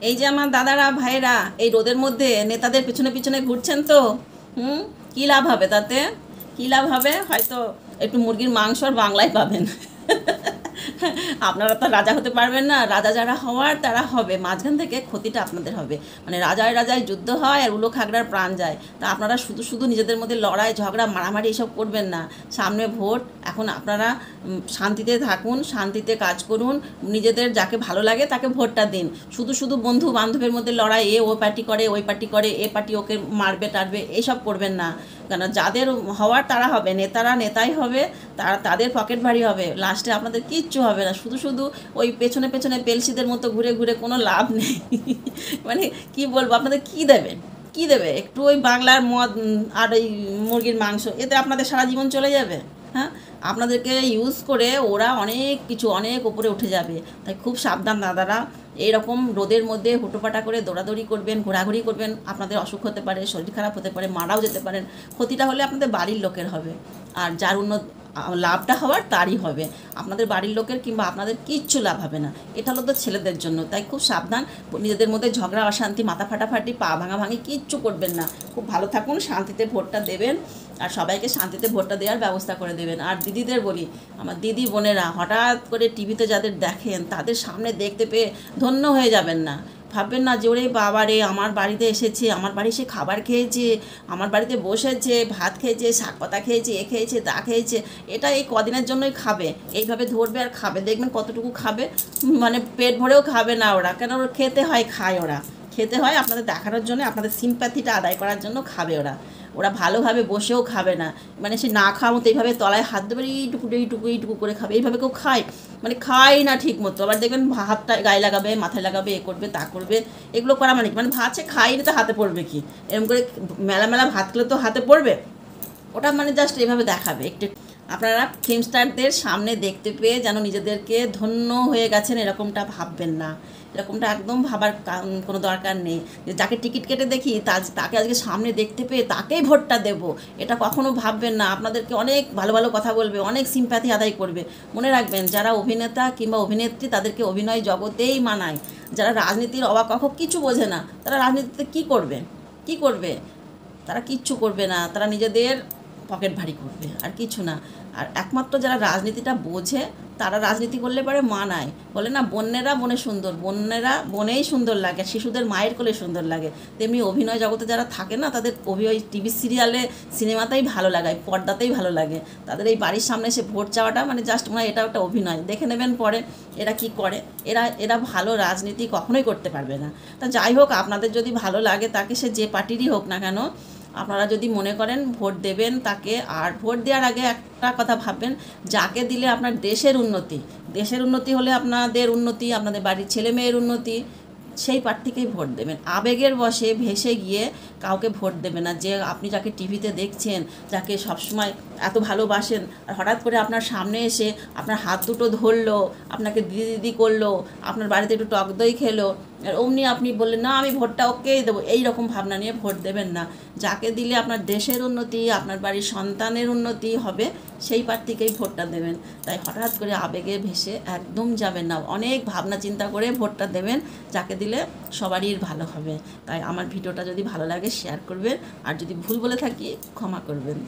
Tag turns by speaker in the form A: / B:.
A: এই যে আমার দাদারা ভাইয়েরা এই রোদের মধ্যে নেতাদের পিছনে পিছনে ঘুরছেন তো, কী লাভ হবে তাতে? কী লাভ হবে? হয়তো একটু মুরগির মাংস আর বাংলায় পাবেন। আপনারা তো রাজা হতে পারবেন না। রাজা যারা হওয়ার তারা হবে, মাঝখান থেকে ক্ষতিটা আপনাদের হবে। মানে রাজায় রাজায় যুদ্ধ হয় আর উলো খাগড়ার প্রাণ যায়। তা আপনারা শুধু শুধু নিজেদের মধ্যে লড়াই ঝগড়া মারামারি এসব করবেন না। সামনে ভোট, এখন আপনারা শান্তিতে থাকুন, শান্তিতে কাজ করুন, নিজেদের যাকে ভালো লাগে তাকে ভোটটা দিন। শুধু শুধু বন্ধু বান্ধবের মধ্যে লড়াই, এ ও পার্টি করে, ওই পার্টি করে, এ পার্টি ওকে মারবে টারবে, এইসব করবেন না। কেন যাদের হওয়ার তারা হবে, নেতারা নেতাই হবে, তারা তাদের পকেট ভারী হবে, লাস্টে আপনাদের কিচ্ছু হবে না। শুধু শুধু ওই পেছনে পেছনে পেলসিদের মতো ঘুরে ঘুরে কোনো লাভ নেই। মানে কি বলবো, আপনাদের কি দেবে, কি দেবে? একটু ওই বাংলার মদ আর ওই মুরগির মাংস, এতে আপনাদের সারা জীবন চলে যাবে। হ্যাঁ, আপনাদেরকে ইউজ করে ওরা অনেক কিছু অনেক উপরে উঠে যাবে। তাই খুব সাবধান দাদারা। এইরকম রোদের মধ্যে হুটোপাটা করে দৌড়াদৌড়ি করবেন, ঘোরাঘুরি করবেন, আপনাদের অসুখ হতে পারে, শরীর খারাপ হতে পারে, মারাও যেতে পারেন। ক্ষতিটা হলে আপনাদের বাড়ির লোকের হবে, আর যার লাভটা হওয়ার তারই হবে। আপনাদের বাড়ির লোকের কিংবা আপনাদের কিচ্ছু লাভ হবে না। এটা হলো তো ছেলেদের জন্য। তাই খুব সাবধান, নিজেদের মধ্যে ঝগড়া অশান্তি মাথা ফাটাফাটি পা ভাঙাভাঙি কিচ্ছু করবেন না। খুব ভালো থাকুন, শান্তিতে ভোটটা দেবেন, আর সবাইকে শান্তিতে ভোটটা দেওয়ার ব্যবস্থা করে দেবেন। আর দিদিদের বলি, আমার দিদি বোনেরা হঠাৎ করে টিভিতে যাদের দেখেন তাদের সামনে দেখতে পেয়ে ধন্য হয়ে যাবেন না। ভাববেন না যে ওরে বাবা রে, আমার বাড়িতে এসেছে, আমার বাড়ি সে খাবার খেয়েছে, আমার বাড়িতে বসেছে, ভাত খেয়েছে, শাক পাতা খেয়েছে, এ খেয়েছে, তা খেয়েছে। এটা এই কদিনের জন্যই খাবে, এইভাবে ধরবে আর খাবে। দেখবেন কতটুকু খাবে, মানে পেট ভরেও খাবে না ওরা। কেন ওরা খেতে হয়, খায় ওরা, খেতে হয় আপনাদের দেখানোর জন্য, আপনাদের সিম্প্যাথিটা আদায় করার জন্য খাবে ওরা। ওরা ভালোভাবে বসেও খাবে না, মানে সে না খাওয়ার মতো এইভাবে তলায় হাত দেবে, এইটুকু এইটুকু এইটুকু করে খাবে। এইভাবে কেউ খায়? মানে খায় না ঠিক মতো। আবার দেখবেন হাতটা গায়ে লাগাবে, মাথায় লাগাবে, এ করবে তা করবে। এগুলো করা মানে মানে ভাত সে খাই না তো হাতে পড়বে কি? এরকম করে মেলা মেলা ভাত খেলে তো হাতে পড়বে। ওটা মানে জাস্ট এভাবে দেখাবে একটু। আপনারা ফিল্ম স্টারদের সামনে দেখতে পেয়ে যেন নিজেদেরকে ধন্য হয়ে গেছেন এরকমটা ভাববেন না। এরকমটা একদম ভাবার কোনো দরকার নেই। যে যাকে টিকিট কেটে দেখি তাকে আজকে সামনে দেখতে পেয়ে তাকেই ভোটটা দেবো, এটা কখনো ভাববেন না। আপনাদেরকে অনেক ভালো ভালো কথা বলবে, অনেক সিম্প্যাথি আদায় করবে। মনে রাখবেন, যারা অভিনেতা কিংবা অভিনেত্রী তাদেরকে অভিনয় জগতেই মানায়। যারা রাজনীতির অবাক কিছু বোঝে না, তারা রাজনীতিতে কী করবে, কী করবে? তারা কিচ্ছু করবে না, তারা নিজেদের পকেট ভারী করবে, আর কিছু না। আর একমাত্র যারা রাজনীতিটা বোঝে তারা রাজনীতি করলে পরে মানায়। বলে না, বন্যেরা বনে সুন্দর, বন্যেরা বনেই সুন্দর লাগে, শিশুদের মায়ের কোলে সুন্দর লাগে। তেমনি অভিনয় জগতে যারা থাকে না, তাদের অভিনয় টিভি সিরিয়ালে সিনেমাতেই ভালো লাগায়, পর্দাতেই ভালো লাগে। তাদের এই বাড়ির সামনে এসে ভোট চাওয়াটা মানে জাস্ট মনে হয় এটা একটা অভিনয়। দেখে নেবেন পরে এরা কি করে। এরা ভালো রাজনীতি কখনোই করতে পারবে না। তা যাই হোক, আপনাদের যদি ভালো লাগে তাকে, সে যে পার্টিরই হোক না কেন, আপনারা যদি মনে করেন ভোট দেবেন তাকে। আর ভোট দেওয়ার আগে একটা কথা ভাববেন, যাকে দিলে আপনার দেশের উন্নতি, দেশের উন্নতি হলে আপনাদের উন্নতি, আপনাদের বাড়ির ছেলে মেয়ের উন্নতি, সেই প্রার্থীকেই ভোট দেবেন। আবেগের বশে ভেসে গিয়ে কাউকে ভোট দেবেন না। যে আপনি যাকে টিভিতে দেখছেন, যাকে সবসময় এত ভালোবাসেন, আর হঠাৎ করে আপনার সামনে এসে আপনার হাত দুটো ধরলো, আপনাকে দিদি দিদি করলো, আপনার বাড়িতে একটু টক দই খেলো, আর অমনি আপনি বললেন না আমি ভোটটা ওকেই দেবো, এই রকম ভাবনা নিয়ে ভোট দেবেন না। যাকে দিলে আপনার দেশের উন্নতি, আপনার বাড়ির সন্তানের উন্নতি হবে, সেই প্রার্থীকেই ভোটটা দেবেন। তাই হঠাৎ করে আবেগে ভেসে একদম যাবেন না, অনেক ভাবনা চিন্তা করে ভোটটা দেবেন, যাকে দিলে সবারই ভালো হবে। তাই আমার ভিডিওটা যদি ভালো লাগে শেয়ার করবেন, আর যদি ভুল বলে থাকি ক্ষমা করবেন।